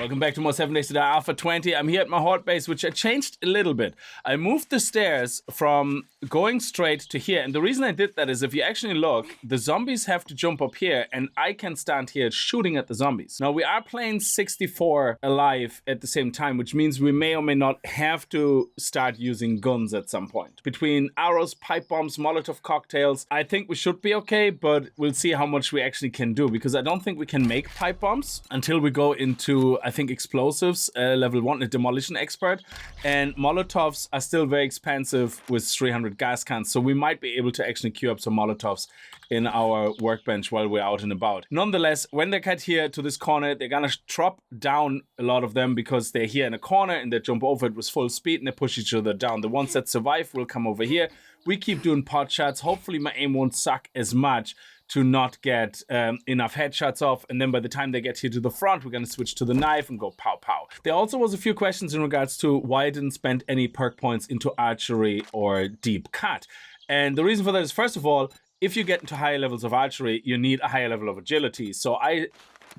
Welcome back to more 7 Days to Die Alpha 20. I'm here at my horde base, which I changed a little bit. I moved the stairs from going straight to here. And the reason I did that is if you actually look, the zombies have to jump up here and I can stand here shooting at the zombies. Now, we are playing 64 alive at the same time, which means we may or may not have to start using guns at some point. Between arrows, pipe bombs, Molotov cocktails, I think we should be okay, but we'll see how much we actually can do, because I don't think we can make pipe bombs until we go into, I think, explosives, level 1, a demolition expert, and Molotovs are still very expensive with 300 gas cans, so we might be able to actually queue up some Molotovs in our workbench while we're out and about. Nonetheless, when they get here to this corner, they're gonna drop down a lot of them because they're here in a corner and they jump over it with full speed and they push each other down. The ones that survive will come over here. We keep doing pot shots. Hopefully my aim won't suck as much to not get enough headshots off, and then by the time they get here to the front, we're going to switch to the knife and go pow pow. There also was a few questions in regards to why I didn't spend any perk points into archery or deep cut. And the reason for that is, first of all, if you get into higher levels of archery, you need a higher level of agility. So I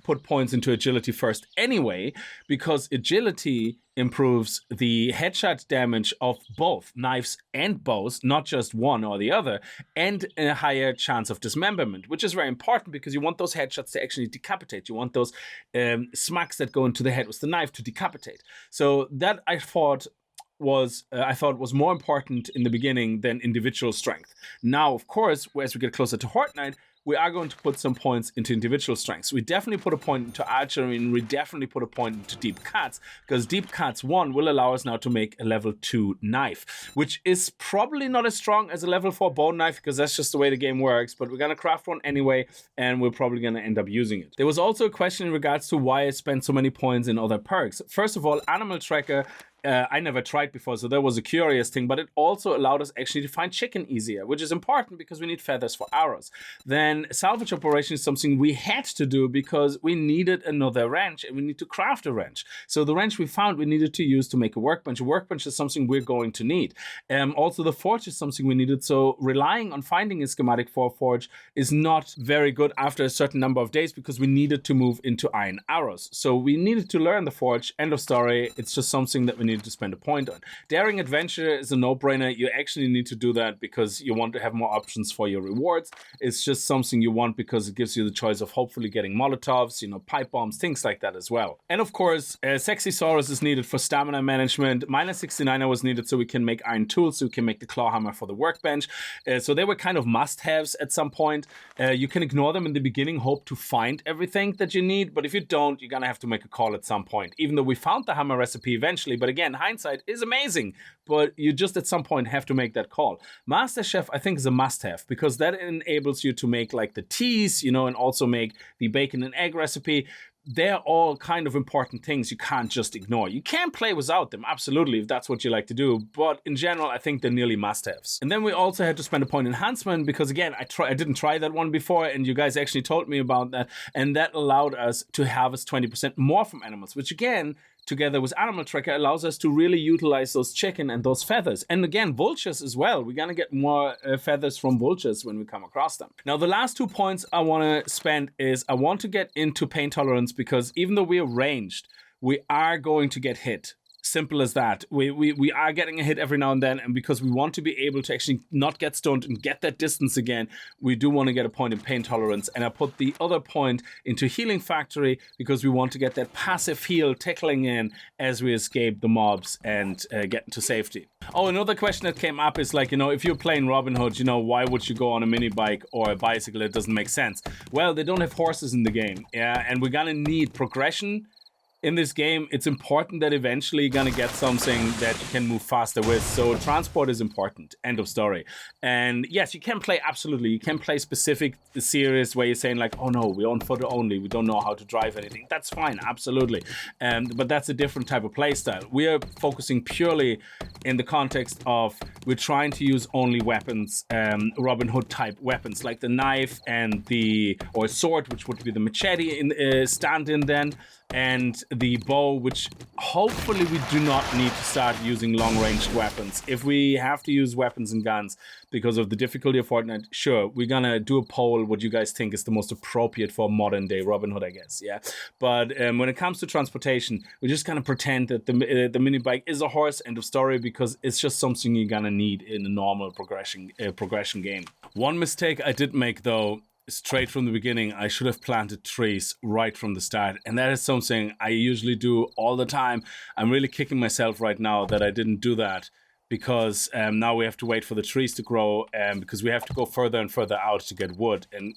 put points into agility first anyway, because agility improves the headshot damage of both knives and bows, not just one or the other, and a higher chance of dismemberment, which is very important because you want those headshots to actually decapitate. You want those smacks that go into the head with the knife to decapitate. So that I thought was more important in the beginning than individual strength. Now, of course, as we get closer to Horde Night, we are going to put some points into individual strengths. We definitely put a point into archery, and we definitely put a point into deep cuts, because deep cuts 1 will allow us now to make a level 2 knife, which is probably not as strong as a level 4 bone knife, because that's just the way the game works, but we're gonna craft one anyway, and we're probably gonna end up using it. There was also a question in regards to why I spent so many points in other perks. First of all, Animal Tracker, I never tried before, so that was a curious thing, but it also allowed us actually to find chicken easier, which is important because we need feathers for arrows. Then salvage operation is something we had to do because we needed another wrench and we need to craft a wrench. So the wrench we found we needed to use to make a workbench. A workbench is something we're going to need. Also the forge is something we needed, so relying on finding a schematic for a forge is not very good after a certain number of days because we needed to move into iron arrows. So we needed to learn the forge, end of story. It's just something that we need to spend a point on. Daring Adventure is a no-brainer. You actually need to do that because you want to have more options for your rewards. It's just something you want because it gives you the choice of hopefully getting Molotovs, pipe bombs, things like that as well. And of course, Sexy Saurus is needed for stamina management. Minus 69er was needed so we can make iron tools, so we can make the claw hammer for the workbench. So they were kind of must-haves at some point. You can ignore them in the beginning, hope to find everything that you need, but if you don't, you're gonna have to make a call at some point. Even though we found the hammer recipe eventually, but again, hindsight is amazing, but you just at some point have to make that call. Master Chef, I think, is a must-have because that enables you to make like the teas, and also make the bacon and egg recipe. They're all kind of important things you can't just ignore. You can play without them, absolutely, if that's what you like to do, but in general, I think they're nearly must-haves. And then we also had to spend a point enhancement because, again, I didn't try that one before, and you guys actually told me about that, and that allowed us to harvest 20% more from animals, which, again, together with Animal Tracker, allows us to really utilize those chicken and those feathers. And again, vultures as well. We're going to get more feathers from vultures when we come across them. Now, the last 2 points I want to spend is I want to get into pain tolerance because even though we are ranged, we are going to get hit. Simple as that. We are getting a hit every now and then, and because we want to be able to actually not get stoned and get that distance again, we do want to get a point in pain tolerance. And I put the other point into healing factory because we want to get that passive heal tickling in as we escape the mobs and get into safety. Oh, another question that came up is like, if you're playing RobinHood, why would you go on a mini bike or a bicycle? It doesn't make sense. Well, they don't have horses in the game, and we're gonna need progression. In this game, it's important that eventually you're gonna get something that you can move faster with. So transport is important, end of story. And yes, you can play, absolutely. You can play specific series where you're saying like, oh no, we're on foot only. We don't know how to drive anything. That's fine, absolutely. But that's a different type of play style. We are focusing purely in the context of we're trying to use only weapons, Robin Hood type weapons, like the knife and or sword, which would be the machete stand-in then. And the bow, which hopefully we do not need to start using long-ranged weapons. If we have to use weapons and guns because of the difficulty of Fortnite, sure, we're gonna do a poll what you guys think is the most appropriate for modern-day Robin Hood, I guess, yeah? But when it comes to transportation, we're just gonna pretend that the mini bike is a horse, end of story, because it's just something you're gonna need in a normal progression game. One mistake I did make, though, straight from the beginning, I should have planted trees right from the start, and that is something I usually do all the time. I'm really kicking myself right now that I didn't do that, because now we have to wait for the trees to grow, because we have to go further and further out to get wood, and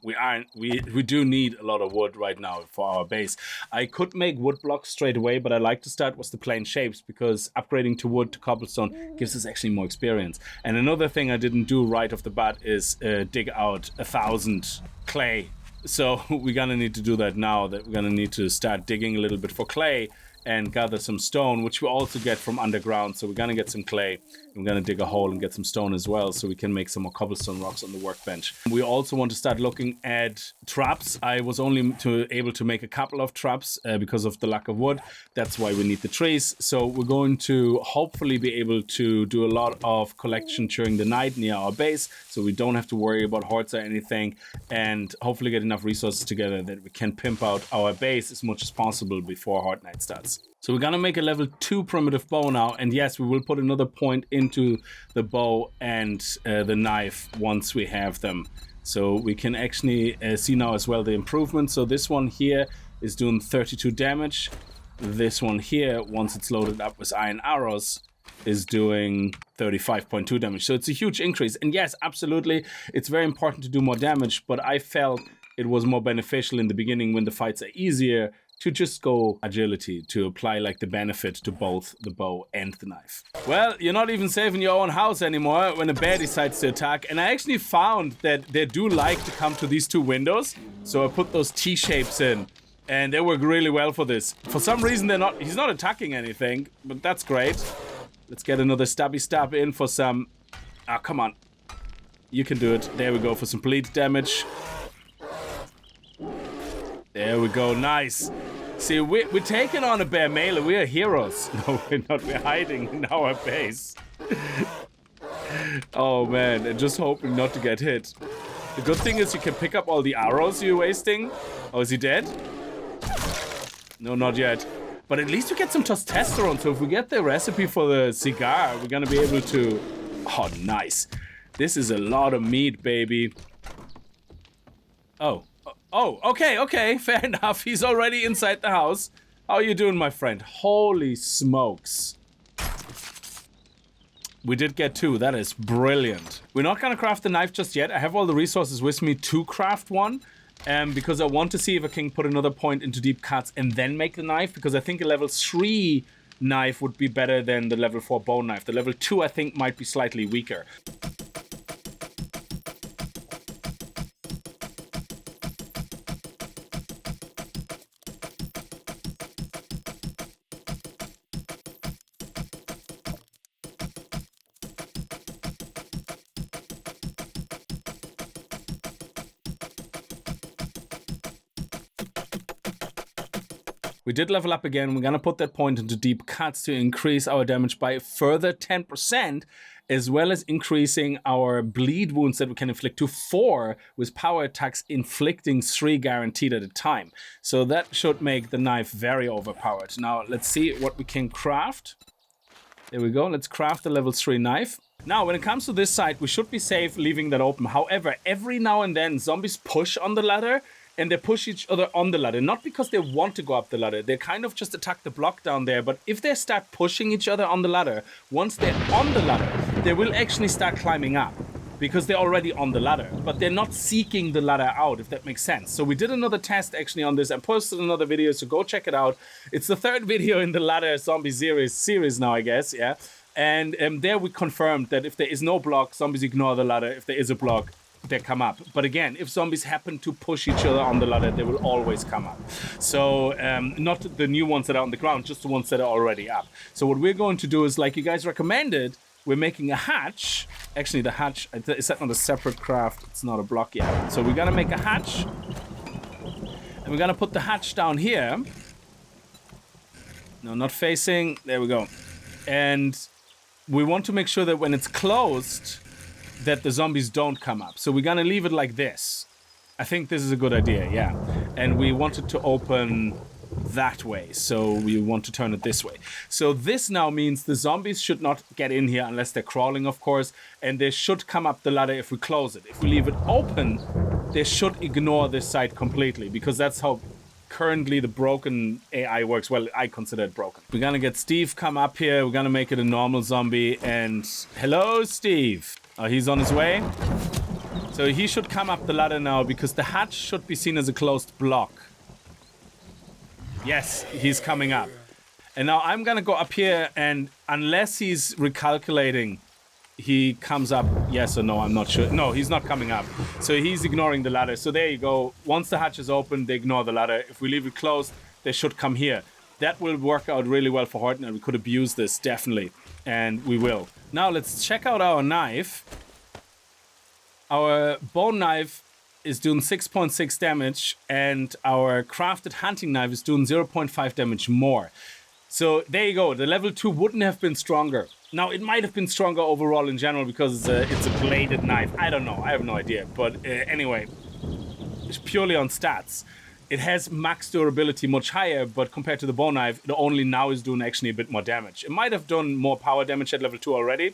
we do need a lot of wood right now for our base. I could make wood blocks straight away, but I like to start with the plain shapes, because upgrading to wood to cobblestone gives us actually more experience. And another thing I didn't do right off the bat is dig out 1,000 clay. So we're gonna need to do that now, that we're gonna need to start digging a little bit for clay and gather some stone, which we also get from underground. So we're gonna get some clay, and we're gonna dig a hole and get some stone as well, so we can make some more cobblestone rocks on the workbench. We also want to start looking at traps. I was only able to make a couple of traps because of the lack of wood. That's why we need the trees. So we're going to hopefully be able to do a lot of collection during the night near our base, so we don't have to worry about hordes or anything, and hopefully get enough resources together that we can pimp out our base as much as possible before Horde Night starts. So we're gonna make a level 2 primitive bow now, and yes, we will put another point into the bow and the knife once we have them. So we can actually see now as well the improvement. So this one here is doing 32 damage. This one here, once it's loaded up with iron arrows, is doing 35.2 damage. So it's a huge increase. And yes, absolutely, it's very important to do more damage, but I felt it was more beneficial in the beginning when the fights are easier to just go agility, to apply like the benefit to both the bow and the knife. Well, you're not even safe in your own house anymore when a bear decides to attack. And I actually found that they do like to come to these two windows. So I put those T-shapes in, and they work really well for this. For some reason, he's not attacking anything, but that's great. Let's get another stabby stab in for some, come on. You can do it. There we go for some bleed damage. There we go, nice. See, we're taking on a bear melee. We are heroes. No, we're not. We're hiding in our base. Oh man, and just hoping not to get hit. The good thing is you can pick up all the arrows you're wasting. Oh, is he dead? No, not yet. But at least we get some testosterone. So if we get the recipe for the cigar, we're gonna be able to... Oh, nice. This is a lot of meat, baby. Oh, okay, fair enough. He's already inside the house. How are you doing, my friend? Holy smokes. We did get 2. That is brilliant. We're not gonna craft the knife just yet. I have all the resources with me to craft one. Because I want to see if I can put another point into deep cuts and then make the knife, because I think a level 3 knife would be better than the level 4 bone knife. The level 2 I think might be slightly weaker. We did level up again. We're gonna put that point into deep cuts to increase our damage by a further 10%, as well as increasing our bleed wounds that we can inflict to 4 with power attacks, inflicting 3 guaranteed at a time. So that should make the knife very overpowered. Now let's see what we can craft. There we go. Let's craft the level 3 knife. Now, when it comes to this side, we should be safe leaving that open. However, every now and then zombies push on the ladder, and they push each other on the ladder, not because they want to go up the ladder. They kind of just attack the block down there, but if they start pushing each other on the ladder, once they're on the ladder, they will actually start climbing up, because they're already on the ladder, but they're not seeking the ladder out, if that makes sense. So we did another test actually on this. I posted another video, so go check it out. It's the 3rd video in the ladder zombie series now, I guess, yeah. And there we confirmed that if there is no block, zombies ignore the ladder. If there is a block, they come up. But again, if zombies happen to push each other on the ladder, they will always come up. So not the new ones that are on the ground, just the ones that are already up. So what we're going to do is, like you guys recommended, we're making a hatch. Actually, the hatch, is that not a separate craft? It's not a block yet. So we're gonna make a hatch, and we're gonna put the hatch down here. No, not facing. There we go. And we want to make sure that when it's closed, that the zombies don't come up. So we're gonna leave it like this. I think this is a good idea, yeah. And we want it to open that way, so we want to turn it this way. So this now means the zombies should not get in here unless they're crawling, of course, and they should come up the ladder if we close it. If we leave it open, they should ignore this side completely, because that's how currently the broken AI works. Well, I consider it broken. We're gonna get Steve come up here. We're gonna make it a normal zombie, and hello, Steve. Oh, he's on his way. So he should come up the ladder now, because the hatch should be seen as a closed block. Yes, he's coming up. And now I'm gonna go up here, and unless he's recalculating, he comes up, yes or no, I'm not sure. No, he's not coming up. So he's ignoring the ladder. So there you go. Once the hatch is open, they ignore the ladder. If we leave it closed, they should come here. That will work out really well for Horton, and we could abuse this, definitely. And we will. Now let's check out our knife. Our bone knife is doing 6.6 damage, and our crafted hunting knife is doing 0.5 damage more. So there you go. The level 2 wouldn't have been stronger. Now, it might have been stronger overall in general because it's a bladed knife. I don't know. I have no idea. But anyway, it's purely on stats. It has max durability much higher, but compared to the bone knife, it only now is doing actually a bit more damage. It might have done more power damage at level 2 already.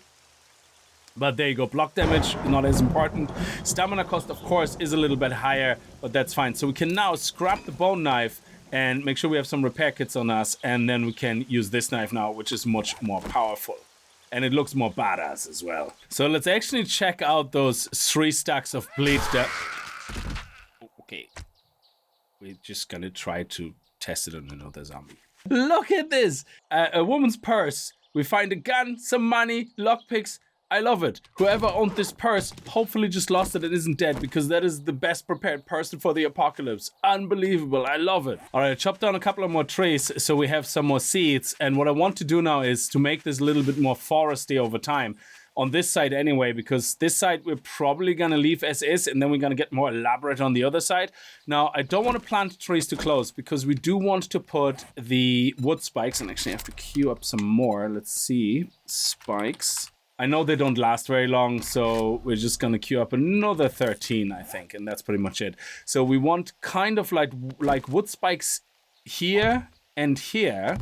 But there you go. Block damage, not as important. Stamina cost, of course, is a little bit higher, but that's fine. So we can now scrap the bone knife and make sure we have some repair kits on us, and then we can use this knife now, which is much more powerful. And it looks more badass as well. So let's actually check out those 3 stacks of bleed. Okay. We're just gonna try to test it on another zombie. Look at this! A woman's purse. We find a gun, some money, lockpicks. I love it. Whoever owned this purse hopefully just lost it and isn't dead, because that is the best prepared person for the apocalypse. Unbelievable. I love it. All right, chop down a couple of more trees so we have some more seeds. And what I want to do now is to make this a little bit more foresty over time. On this side anyway, because this side we're probably going to leave as is, and then we're going to get more elaborate on the other side. Now, I don't want to plant trees too close, because we do want to put the wood spikes, and actually I have to queue up some more. Let's see. Spikes. I know they don't last very long, so we're just going to queue up another 13, I think, and that's pretty much it. So we want kind of like wood spikes here and here,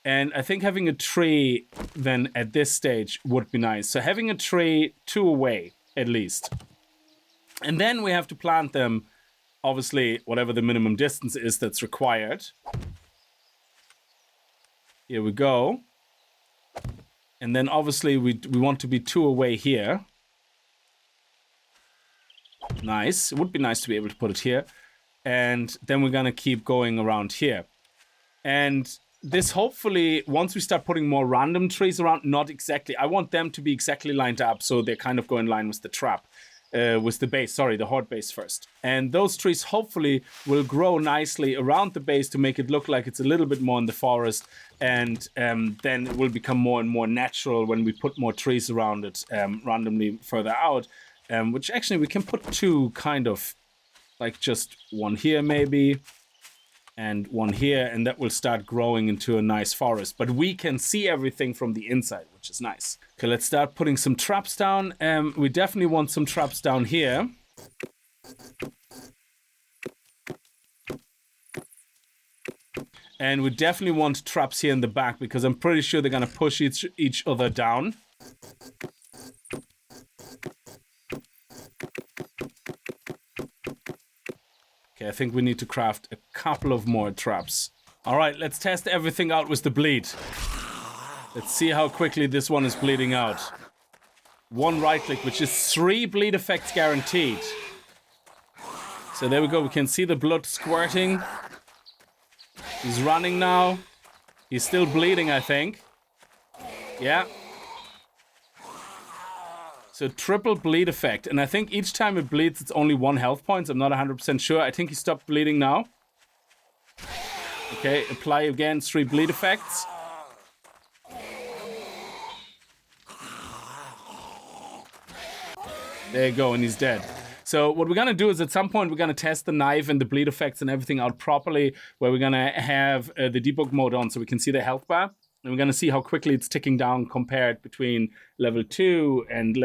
and I think having a tree then at this stage would be nice. So having a tree 2 away, at least. And then we have to plant them, obviously, whatever the minimum distance is that's required. Here we go. And then obviously we want to be 2 away here. Nice. It would be nice to be able to put it here. And then we're going to keep going around here. And this hopefully, once we start putting more random trees around, not exactly. I want them to be exactly lined up so they kind of go in line with the trap. With the base, sorry, the horde base first. And those trees hopefully will grow nicely around the base to make it look like it's a little bit more in the forest. And then it will become more and more natural when we put more trees around it randomly further out. Which actually we can put 2 kind of, like just 1 here maybe. And 1 here, and that will start growing into a nice forest. But we can see everything from the inside, which is nice. Okay, let's start putting some traps down. We definitely want some traps down here. And we definitely want traps here in the back, because I'm pretty sure they're gonna push each other down. Okay, I think we need to craft a couple of more traps. All right, let's test everything out with the bleed. Let's see how quickly this one is bleeding out. 1 right click, which is 3 bleed effects guaranteed. So there we go. We can see the blood squirting. He's running now. He's still bleeding, I think. Yeah. So triple bleed effect. And I think each time it bleeds, it's only 1 health point. I'm not 100% sure. I think he stopped bleeding now. Okay, apply again 3 bleed effects. There you go, and he's dead. So what we're going to do is at some point, we're going to test the knife and the bleed effects and everything out properly, where we're going to have the debug mode on so we can see the health bar. And we're going to see how quickly it's ticking down compared between level 2 and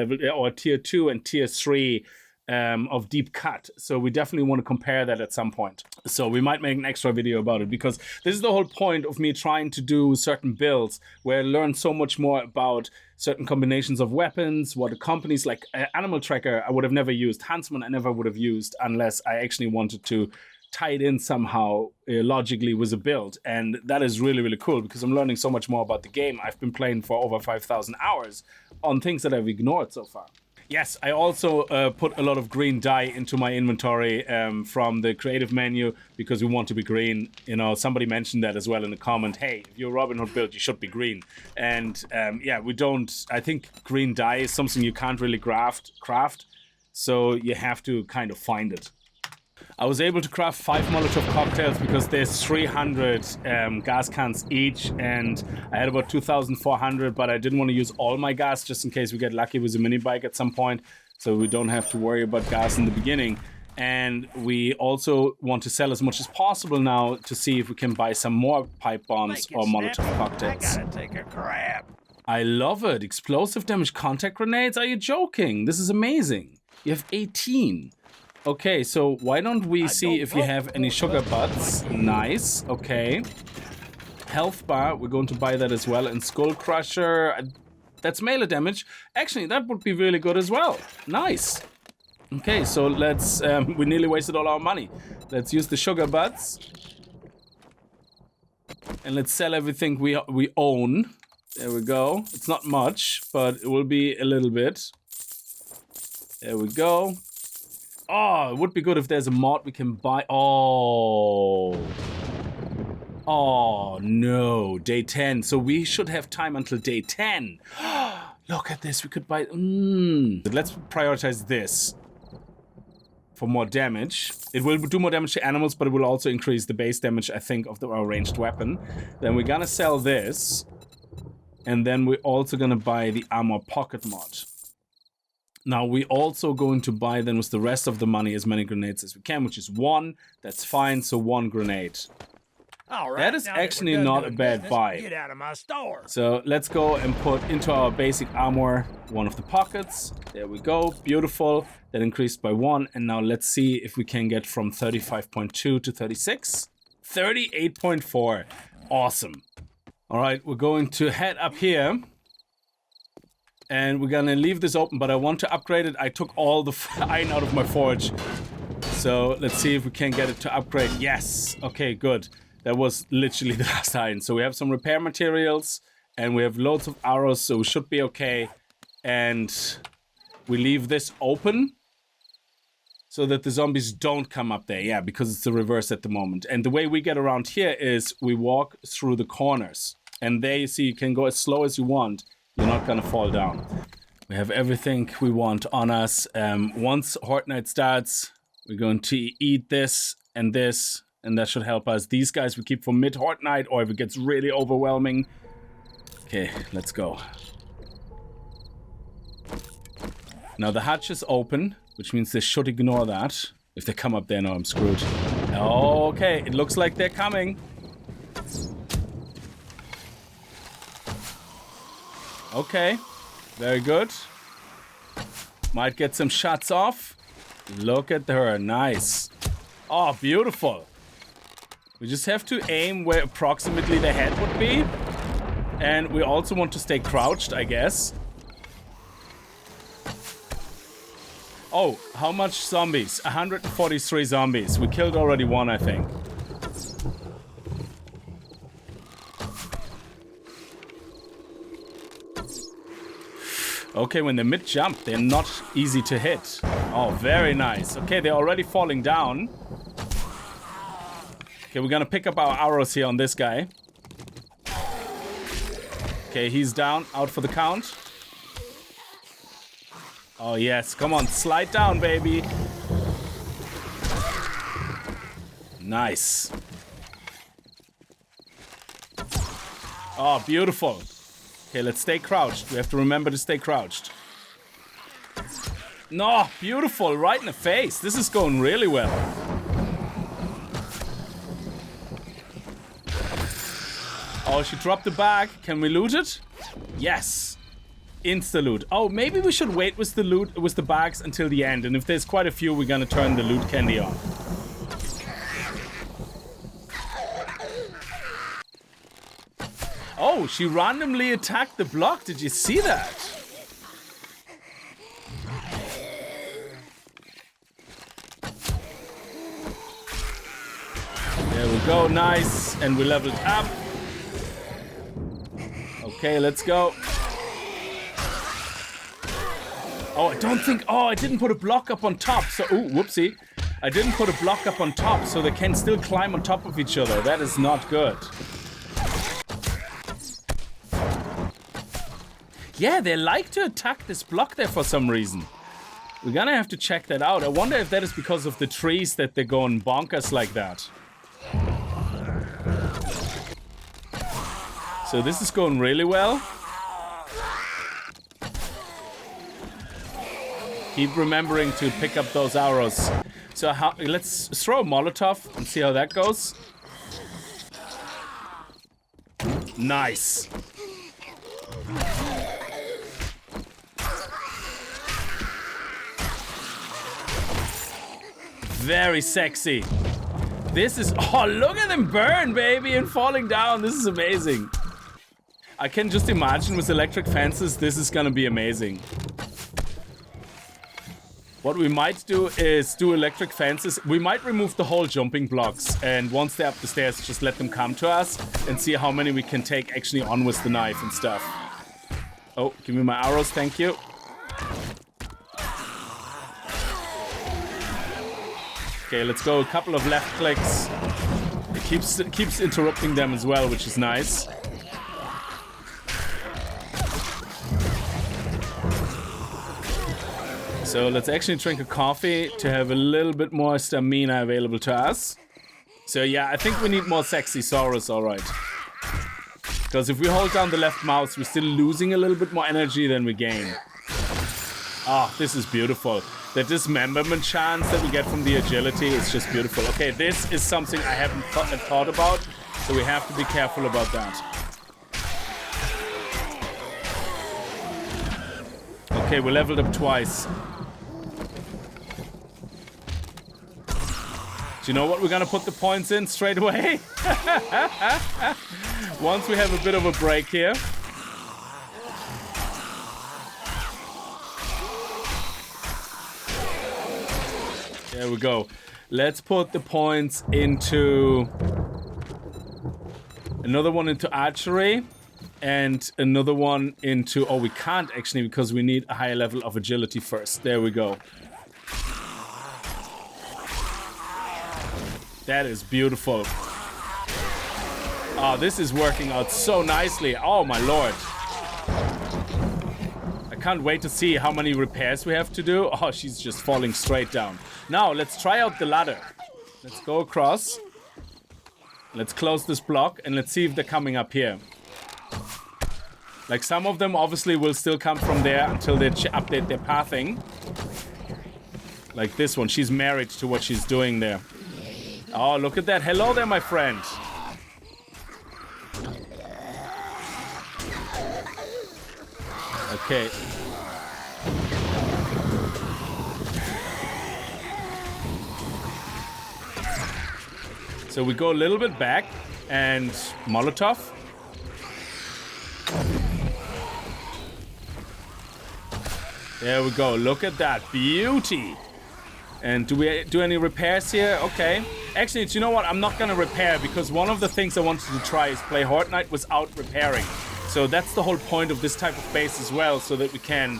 tier 2 and tier 3 of deep cut. So we definitely want to compare that at some point. So we might make an extra video about it, because this is the whole point of me trying to do certain builds where I learn so much more about certain combinations of weapons, what companies like Animal Tracker I would have never used, Huntsman I never would have used unless I actually wanted to tie it in somehow logically with a build. And that is really, really cool, because I'm learning so much more about the game. I've been playing for over 5,000 hours on things that I've ignored so far. Yes, I also put a lot of green dye into my inventory from the creative menu, because we want to be green. You know, somebody mentioned that as well in the comment. Hey, if you're a RobinHood build, you should be green. And yeah, we don't. I think green dye is something you can't really craft. So you have to kind of find it. I was able to craft 5 Molotov cocktails because there's 300 gas cans each, and I had about 2,400, but I didn't want to use all my gas just in case we get lucky with a mini bike at some point, so we don't have to worry about gas in the beginning. And we also want to sell as much as possible now to see if we can buy some more pipe bombs or Molotov cocktails. I gotta take a crap. I love it. Explosive damage contact grenades? Are you joking? This is amazing. You have 18. Okay, so why don't we see if you have any sugar butts? Nice, okay. Health bar, we're going to buy that as well. And skull crusher, that's melee damage. Actually, that would be really good as well. Nice. Okay, so let's, we nearly wasted all our money. Let's use the sugar butts. And let's sell everything we own. There we go. It's not much, but it will be a little bit. There we go. Oh, it would be good if there's a mod we can buy. Oh. Oh, no. Day 10. So we should have time until day 10. Look at this. We could buy... Let's prioritize this for more damage. It will do more damage to animals, but it will also increase the base damage, I think, of our ranged weapon. Then we're gonna sell this. And then we're also gonna buy the armor pocket mod. Now, we're also going to buy then with the rest of the money as many grenades as we can, which is 1. That's fine, so 1 grenade. All right, that is actually not a bad buy. Get out of my store. So let's go and put into our basic armor 1 of the pockets. There we go, beautiful. That increased by 1. And now let's see if we can get from 35.2 to 36. 38.4. Awesome. All right, we're going to head up here. And we're gonna leave this open, but I want to upgrade it. I took all the iron out of my forge. So let's see if we can get it to upgrade. Yes, okay, good. That was literally the last iron. So we have some repair materials and we have loads of arrows, so we should be okay. And we leave this open so that the zombies don't come up there. Yeah, because it's the reverse at the moment. And the way we get around here is we walk through the corners. And there you see you can go as slow as you want. You're not gonna fall down. We have everything we want on us. Once Horde Night starts, we're going to eat this, and that should help us. These guys we keep for mid-Horde Night, or if it gets really overwhelming. Okay, let's go. Now the hatch is open, which means they should ignore that. If they come up there, no, I'm screwed. Okay, it looks like they're coming. Okay, very good. Might get some shots off. Look at her, nice. Oh, beautiful. We just have to aim where approximately the head would be. And we also want to stay crouched, I guess. Oh, how much zombies? 143 zombies. We killed already 1, I think. Okay, when they mid-jump, they're not easy to hit. Oh, very nice. Okay, they're already falling down. Okay, we're gonna pick up our arrows here on this guy. Okay, he's down. Out for the count. Oh, yes. Come on, slide down, baby. Nice. Oh, beautiful. Okay, let's stay crouched. We have to remember to stay crouched. No, beautiful, right in the face. This is going really well. Oh, she dropped the bag. Can we loot it? Yes. Insta loot. Oh, maybe we should wait with the loot, with the bags until the end. And if there's quite a few, we're gonna turn the loot candy on. Oh, she randomly attacked the block. Did you see that? There we go. Nice. And we leveled up. Okay, let's go. Oh, I don't think... Oh, I didn't put a block up on top. So, ooh, whoopsie. I didn't put a block up on top, so they can still climb on top of each other. That is not good. Yeah, they like to attack this block there for some reason. We're gonna have to check that out. I wonder if that is because of the trees that they're going bonkers like that. So this is going really well. Keep remembering to pick up those arrows. So let's throw a Molotov and see how that goes. Nice. Very sexy. This is... Oh, look at them burn, baby, and falling down. This is amazing. I can just imagine with electric fences, this is gonna be amazing. What we might do is do electric fences. We might remove the whole jumping blocks, and once they're up the stairs, just let them come to us and see how many we can take actually on with the knife and stuff. Oh, give me my arrows, thank you. Okay, let's go. A couple of left clicks. It keeps interrupting them as well, which is nice. So let's actually drink a coffee to have a little bit more stamina available to us. So yeah, I think we need more sexy Saurus, alright. Because if we hold down the left mouse, we're still losing a little bit more energy than we gain. Oh, this is beautiful. The dismemberment chance that we get from the agility is just beautiful. Okay, this is something I haven't thought about, so we have to be careful about that. Okay, we leveled up twice. Do you know what we're gonna put the points in straight away? Once we have a bit of a break here. There we go. Let's put the points into... Another one into archery. And another one into... Oh, we can't actually because we need a higher level of agility first. There we go. That is beautiful. Oh, this is working out so nicely. Oh, my lord. I can't wait to see how many repairs we have to do. Oh, she's just falling straight down. Now, let's try out the ladder. Let's go across. Let's close this block and let's see if they're coming up here. Like, some of them obviously will still come from there until they update their pathing. Like this one. She's married to what she's doing there. Oh, look at that. Hello there, my friend. Okay. So we go a little bit back and Molotov. There we go. Look at that beauty. And do we do any repairs here? Okay. Actually, do you know what? I'm not gonna repair because one of the things I wanted to try is play Horde Night without repairing. So that's the whole point of this type of base as well, so that we can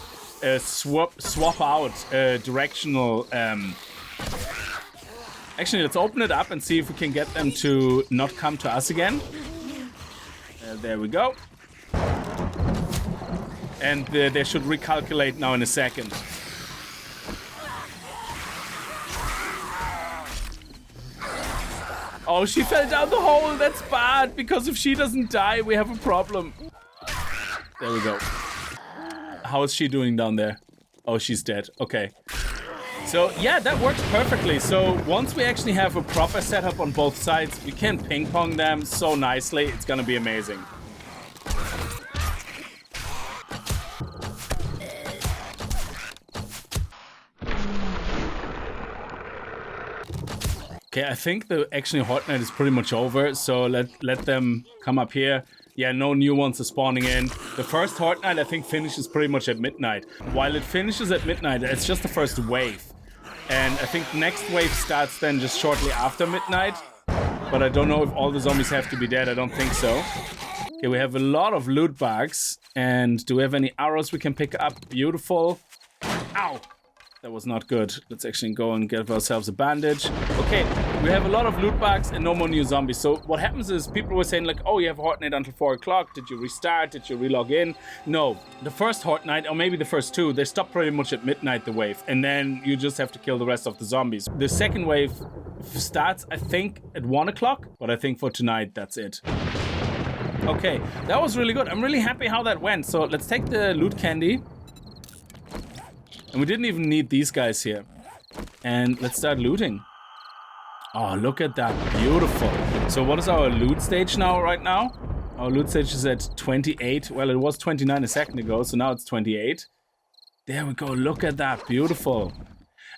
swap out directional. Actually, let's open it up and see if we can get them to not come to us again. There we go. And they should recalculate now in a second. Oh, she fell down the hole. That's bad, because if she doesn't die, we have a problem. There we go. How is she doing down there? Oh, she's dead. Okay. So, yeah, that works perfectly. So, once we actually have a proper setup on both sides, we can ping-pong them so nicely. It's gonna be amazing. Okay, I think the actually Horde Night is pretty much over, so let them come up here. Yeah, no new ones are spawning in. The first Horde Night, I think, finishes pretty much at midnight. While it finishes at midnight, it's just the first wave. And I think next wave starts then just shortly after midnight. But I don't know if all the zombies have to be dead. I don't think so. Okay, we have a lot of loot bags. And do we have any arrows we can pick up? Beautiful. Ow! That was not good. Let's actually go and get ourselves a bandage. Okay, we have a lot of loot bags and no more new zombies. So what happens is people were saying like, oh, you have Horde Night until 4 o'clock. Did you restart? Did you relog in? No. The first Horde Night, or maybe the first two, they stop pretty much at midnight, the wave. And then you just have to kill the rest of the zombies. The second wave starts, I think, at 1 o'clock. But I think for tonight, that's it. Okay, that was really good. I'm really happy how that went. So let's take the loot candy. And we didn't even need these guys here. And let's start looting. Oh, look at that. Beautiful. So what is our loot stage now, right now? Our loot stage is at 28. Well, it was 29 a second ago, so now it's 28. There we go. Look at that. Beautiful.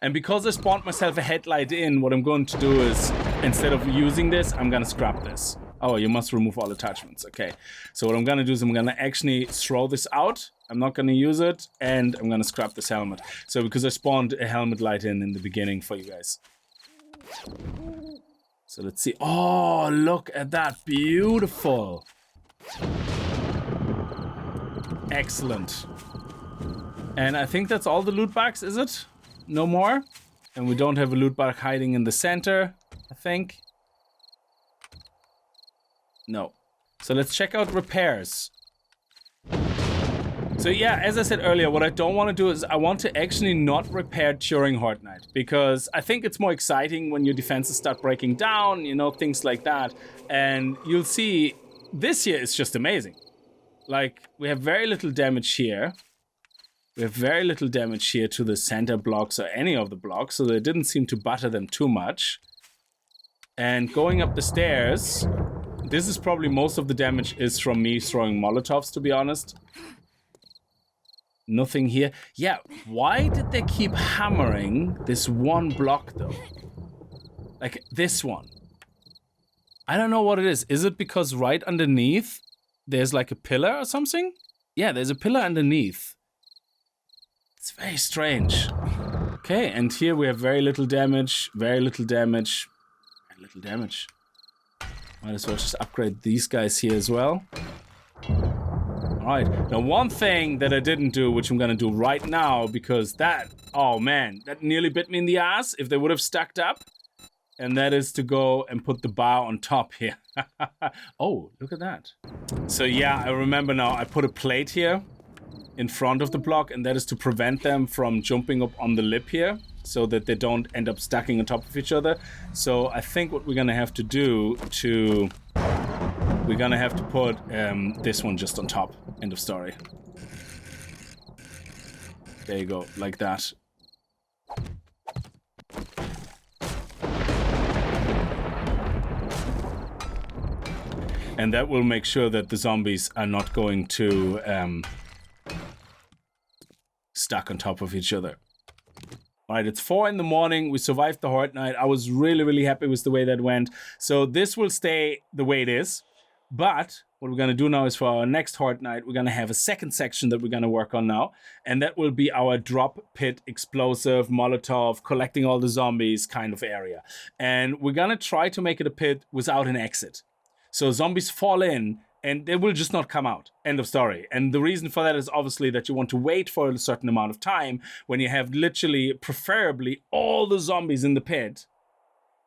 And because I spawned myself a headlight in, what I'm going to do is, instead of using this, I'm going to scrap this. Oh, you must remove all attachments. Okay. So what I'm going to do is I'm going to actually throw this out. I'm not going to use it, and I'm going to scrap this helmet. So because I spawned a helmet light in the beginning for you guys. So let's see. Oh, look at that. Beautiful. Excellent. And I think that's all the loot bags, is it? No more? And we don't have a loot bag hiding in the center, I think. No. So let's check out repairs. So yeah, as I said earlier, what I don't want to do is I want to actually not repair during Horde Night, because I think it's more exciting when your defenses start breaking down, you know, things like that. And you'll see this here is just amazing. Like, we have very little damage here. We have very little damage here to the center blocks or any of the blocks, so they didn't seem to butter them too much. And going up the stairs, this is probably most of the damage is from me throwing Molotovs, to be honest. Nothing here. Yeah, why did they keep hammering this one block, though? Like, this one. I don't know what it is. Is it because right underneath there's like a pillar or something? Yeah, there's a pillar underneath. It's very strange. Okay, and here we have very little damage, very little damage, and little damage. Might as well just upgrade these guys here as well. Alright, now one thing that I didn't do, which I'm gonna do right now, because that, oh man, that nearly bit me in the ass if they would have stacked up. And that is to go and put the bar on top here. Oh, look at that. So yeah, I remember now, I put a plate here in front of the block, and that is to prevent them from jumping up on the lip here, so that they don't end up stacking on top of each other. So I think what we're gonna have to do to... We're gonna have to put this one just on top. End of story. There you go, like that. And that will make sure that the zombies are not going to stack on top of each other. Alright, it's 4 in the morning. We survived the Horde Night. I was really, really happy with the way that went. So this will stay the way it is. But what we're going to do now is for our next Horde Night, we're going to have a second section that we're going to work on now. And that will be our drop pit, explosive, Molotov, collecting all the zombies kind of area. And we're going to try to make it a pit without an exit. So zombies fall in and they will just not come out. End of story. And the reason for that is obviously that you want to wait for a certain amount of time when you have literally, preferably, all the zombies in the pit.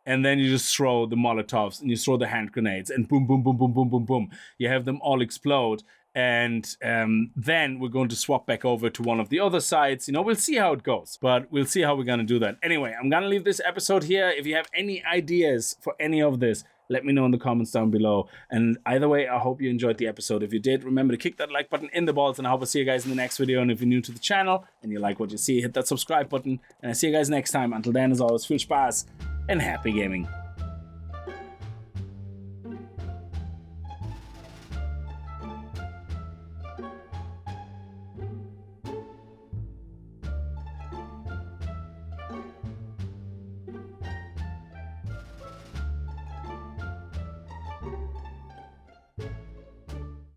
And then you just throw the Molotovs and you throw the hand grenades and boom, boom, boom, boom, boom, boom, boom. You have them all explode. And then we're going to swap back over to one of the other sides. You know, we'll see how it goes, but we'll see how we're going to do that. Anyway, I'm going to leave this episode here. If you have any ideas for any of this, Let me know in the comments down below. And either way, I hope you enjoyed the episode. If you did, remember to kick that like button in the balls, and I hope I'll see you guys in the next video. And if you're new to the channel and you like what you see, hit that subscribe button. And I'll see you guys next time. Until then, as always, viel Spaß and happy gaming.